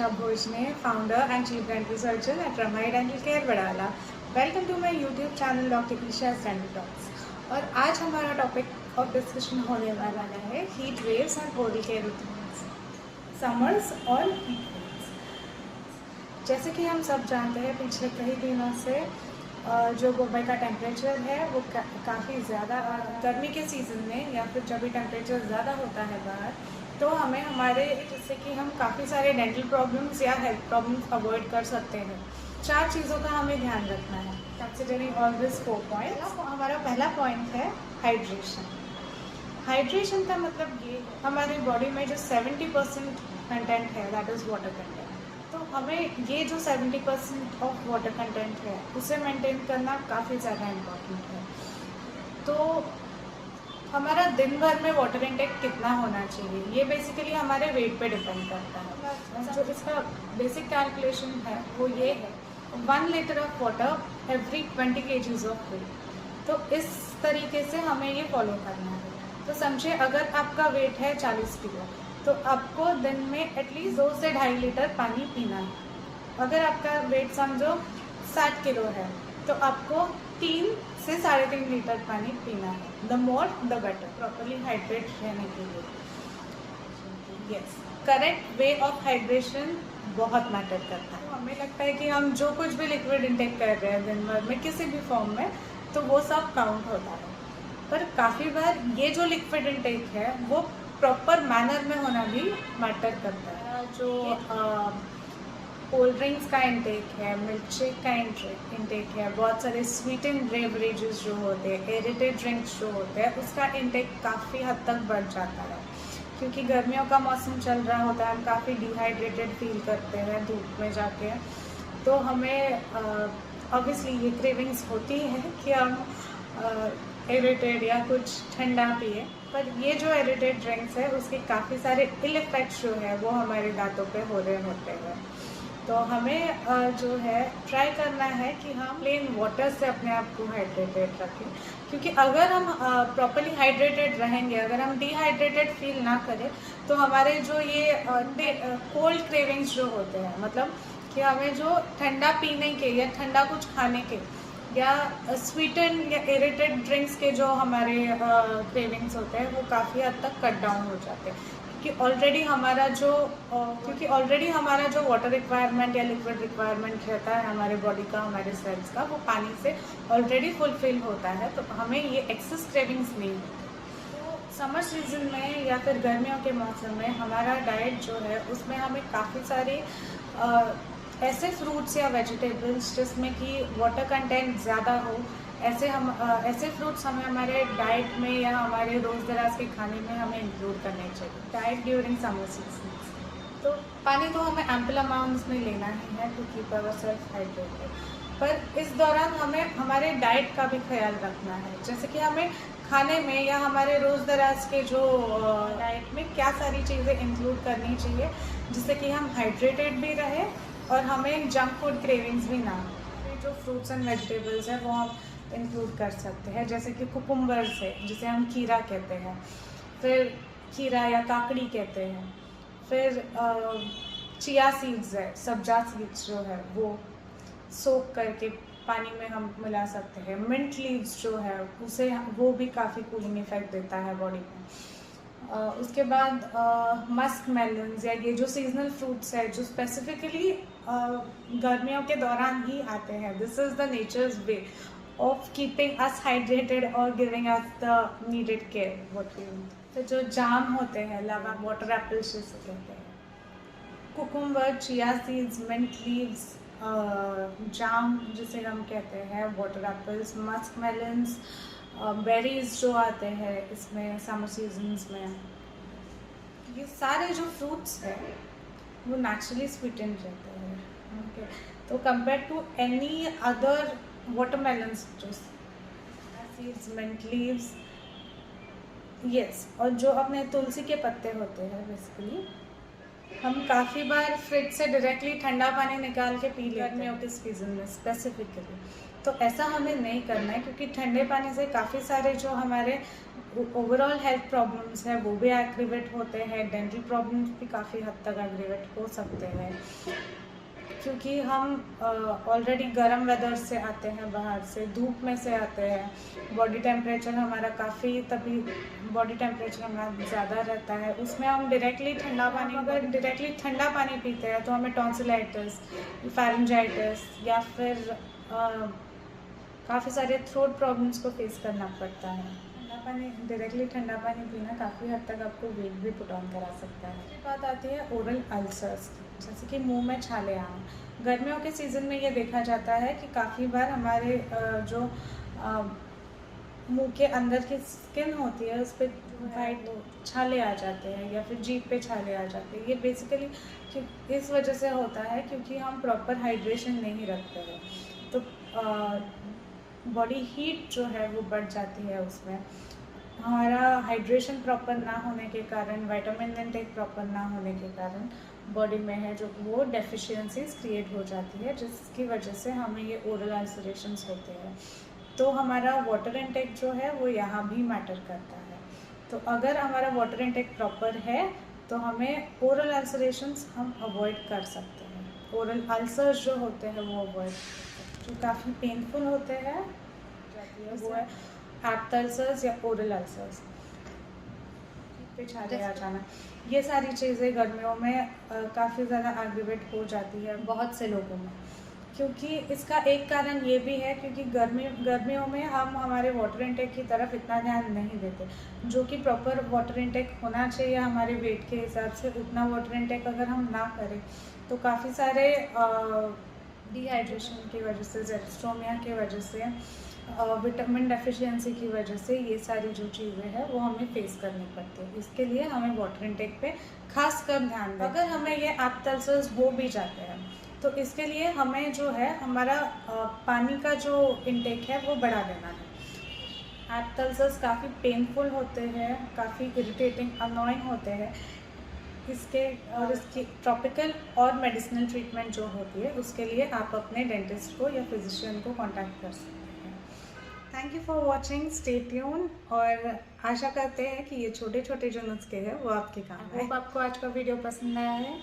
Disha Bhojne, founder and chief dental surgeon at Ramai Dental Care, Badala. Welcome to my YouTube channel Dr. Isha's Dental Talks. और आज हमारा topic of discussion होने वाला है heat waves and oral care routines, summers और heat waves. जैसे कि हम सब जानते हैं पिछले कई दिनों से जो मुंबई का टेम्परेचर है वो काफ़ी ज़्यादा गर्मी के सीज़न में या फिर जब भी टेम्परेचर ज़्यादा होता है बाहर, तो हमें हमारे जिससे कि हम काफ़ी सारे डेंटल प्रॉब्लम्स या हेल्थ प्रॉब्लम्स अवॉइड कर सकते हैं। 4 चीज़ों का हमें ध्यान रखना है कंसिडरिंग ऑल दिस 4 पॉइंट्स। हमारा पहला पॉइंट है हाइड्रेशन। हाइड्रेशन का मतलब ये हमारे बॉडी में जो 70% कंटेंट है दैट इज़ वाटर कंटेंट। तो हमें ये जो 70% ऑफ वाटर कंटेंट है उसे मेंटेन करना काफ़ी ज़्यादा इम्पोर्टेंट है। तो हमारा दिन भर में वाटर इनटेक कितना होना चाहिए ये बेसिकली हमारे वेट पे डिपेंड करता है। जो इसका बेसिक कैलकुलेशन है वो ये है 1 litre of water every 20 kgs of weight. तो इस तरीके से हमें ये फॉलो करना है। तो समझिए अगर आपका वेट है 40 किलो तो आपको दिन में एटलीस्ट 2 से 2.5 लीटर पानी पीना है। अगर आपका वेट समझो 60 किलो है तो आपको 3 से 3.5 लीटर पानी पीना है। The more the better, properly hydrate रहने के लिए। Yes, correct way of hydration बहुत मैटर करता है। हमें लगता है कि हम जो कुछ भी लिक्विड इंटेक कर रहे हैं दिन भर में किसी भी फॉर्म में तो वो सब काउंट होता है, पर काफ़ी बार ये जो लिक्विड इंटेक है वो प्रॉपर मैनर में होना भी मैटर करता है। जो कोल्ड ड्रिंक्स का इंटेक है, मिल्क शेक का इंटेक है, बहुत सारे स्वीट एंड बेवरेजेस जो होते हैं, एरेटेड ड्रिंक्स जो होते हैं, उसका इंटेक काफ़ी हद तक बढ़ जाता है। क्योंकि गर्मियों का मौसम चल रहा होता है, हम काफ़ी डिहाइड्रेटेड फील करते हैं धूप में जाके, तो हमें ऑब्वियसली ये क्रेविंग्स होती है कि हम एरेटेड या कुछ ठंडा पिए। पर ये जो एरेटेड ड्रिंक्स है उसके काफ़ी सारे इल इफेक्ट्स जो है वो हमारे दांतों पे हो रहे होते हैं। तो हमें जो है ट्राई करना है कि हम प्लेन वाटर से अपने आप को हाइड्रेटेड रखें। क्योंकि अगर हम प्रॉपरली हाइड्रेटेड रहेंगे, अगर हम डिहाइड्रेटेड फील ना करें तो हमारे जो ये कोल्ड क्रेविंग्स जो होते हैं, मतलब कि हमें जो ठंडा पीने के या ठंडा कुछ खाने के या स्वीटन या एरेटेड ड्रिंक्स के जो हमारे क्रेविंग्स होते हैं वो काफ़ी हद तक कट डाउन हो जाते हैं। क्योंकि ऑलरेडी हमारा जो वाटर रिक्वायरमेंट या लिक्विड रिक्वायरमेंट रहता है हमारे बॉडी का, हमारे सेल्स का, वो पानी से ऑलरेडी फुलफिल होता है। तो हमें ये एक्सेस क्रेविंग्स नहीं होती। तो समर सीजन में या फिर गर्मियों के मौसम में हमारा डाइट जो है उसमें हमें काफ़ी सारे ऐसे फ्रूट्स या वेजिटेबल्स जिसमें कि वाटर कंटेंट ज़्यादा हो, ऐसे फ्रूट्स हमें हमारे डाइट में या हमारे रोज़ दराज के खाने में हमें इंक्लूड करने चाहिए। डाइट ड्यूरिंग समर सीजन, तो पानी तो हमें एम्पल अमाउंट्स में लेना ही है to keep our self hydrated. पर इस दौरान हमें हमारे डाइट का भी ख्याल रखना है। जैसे कि हमें खाने में या हमारे रोज़ दराज के जो डाइट में क्या सारी चीज़ें इंक्लूड करनी चाहिए जिससे कि हम हाइड्रेटेड भी रहें और हमें जंक फूड क्रेविंग्स भी ना हो। जो फ्रूट्स एंड वेजिटेबल्स है वो हम इंक्लूड कर सकते हैं, जैसे कि कुकुम्बर्स है जिसे हम खीरा कहते हैं, फिर खीरा या काकड़ी कहते हैं, फिर चिया सीड्स है, सब्जा सीड्स जो है वो सोक करके पानी में हम मिला सकते हैं। मिंट लीव्स जो है उसे वो भी काफ़ी कूलिंग इफेक्ट देता है बॉडी में। उसके बाद मस्क मेलन्स या ये जो सीजनल फ्रूट्स है जो स्पेसिफिकली गर्मियों के दौरान ही आते हैं, this is the nature's way of keeping us hydrated और giving us the needed care what we need. तो जो जाम होते हैं, लवा वाटर एप्पल्स जिसे कहते हैं, cucumber, chia seeds, mint leaves, जाम जिसे हम कहते हैं, water apples, musk melons, berries जो आते हैं इसमें समर सीजन्स में, ये सारे जो फ्रूट्स हैं वो नेचुरली स्वीटेंड रहते हैं। ओके, तो compare to any other watermelons, जो सीड्स, मिंट लीव्स, यस, और जो अपने तुलसी के पत्ते होते हैं बेसिकली हम काफ़ी बार फ्रिज से डायरेक्टली ठंडा पानी निकाल के पी लेते हैं गर्मियों के सीज़न में स्पेसिफिकली। तो ऐसा हमें नहीं करना है, क्योंकि ठंडे पानी से काफ़ी सारे जो हमारे ओवरऑल हेल्थ प्रॉब्लम्स हैं वो भी एग्रीवेट होते हैं, डेंटल प्रॉब्लम्स भी काफ़ी हद तक एग्रीवेट हो सकते हैं, क्योंकि हम ऑलरेडी गर्म वेदर से आते हैं, बाहर से धूप में से आते हैं, बॉडी टेम्परेचर हमारा काफ़ी तभी बॉडी टेम्परेचर हमारा ज़्यादा रहता है, उसमें हम डायरेक्टली ठंडा पानी अगर डायरेक्टली ठंडा पानी पीते हैं तो हमें टॉन्सिलाइटिस, फेरेंजाइटिस या फिर काफ़ी सारे थ्रोट प्रॉब्लम्स को फेस करना पड़ता है। ठंडा पानी डायरेक्टली ठंडा पानी पीना काफ़ी हद तक आपको वेट भी पुट ऑन करा सकता है। फिर बात आती है ओरल अल्सर्स की, जैसे कि मुंह में छाले आना। गर्मियों के सीज़न में ये देखा जाता है कि काफ़ी बार हमारे जो मुंह के अंदर की स्किन होती है उस पर वाइट छाले आ जाते हैं या फिर जीभ पे छाले आ जाते हैं। ये बेसिकली इस वजह से होता है क्योंकि हम प्रॉपर हाइड्रेशन नहीं रखते हैं, तो बॉडी हीट जो है वो बढ़ जाती है। उसमें हमारा हाइड्रेशन प्रॉपर ना होने के कारण, विटामिन इनटेक प्रॉपर ना होने के कारण बॉडी में है जो वो डेफिशिएंसीज क्रिएट हो जाती है, जिसकी वजह से हमें ये ओरल अल्सरेशंस होते हैं। तो हमारा वाटर इनटेक जो है वो यहाँ भी मैटर करता है। तो अगर हमारा वाटर इनटेक प्रॉपर है तो हमें ओरल अल्सरेशंस हम अवॉइड कर सकते हैं। ओरल अल्सर्स जो होते हैं वो अवॉइड जो काफ़ी पेनफुल होते हैं वो है एप्ट अल्सर्स या ओरल अल्सर्स, पे छाले आ जाना। ये सारी चीज़ें गर्मियों में काफ़ी ज़्यादा एग्रीवेट हो जाती है बहुत से लोगों में, क्योंकि इसका एक कारण ये भी है क्योंकि गर्मियों में हम हमारे वाटर इनटेक की तरफ इतना ध्यान नहीं देते, जो कि प्रॉपर वाटर इनटेक होना चाहिए हमारे वेट के हिसाब से। उतना वाटर इनटेक अगर हम ना करें तो काफ़ी सारे डिहाइड्रेशन की वजह से, ज़ेरोस्टोमिया की वजह से, विटामिन डेफिशिएंसी की वजह से ये सारी जो चीज़ें हैं वो हमें फेस करनी पड़ती है। इसके लिए हमें वाटर इनटेक पे खास कर ध्यान दें। अगर हमें ये एप्ट अल्सर्स हो भी जाते हैं तो इसके लिए हमें जो है हमारा पानी का जो इनटेक है वो बढ़ा देना है। एप्ट अल्सर्स काफ़ी पेनफुल होते हैं, काफ़ी इरिटेटिंग, अनोइंग होते हैं। इसकी टॉपिकल और मेडिसिनल ट्रीटमेंट जो होती है उसके लिए आप अपने डेंटिस्ट को या फिजिशियन को कांटेक्ट कर सकते हैं। Thank you for watching, stay tune, और आशा करते हैं कि ये छोटे छोटे जो नुस्खे हैं वो आपके काम आए। होप आपको आज का वीडियो पसंद आया है।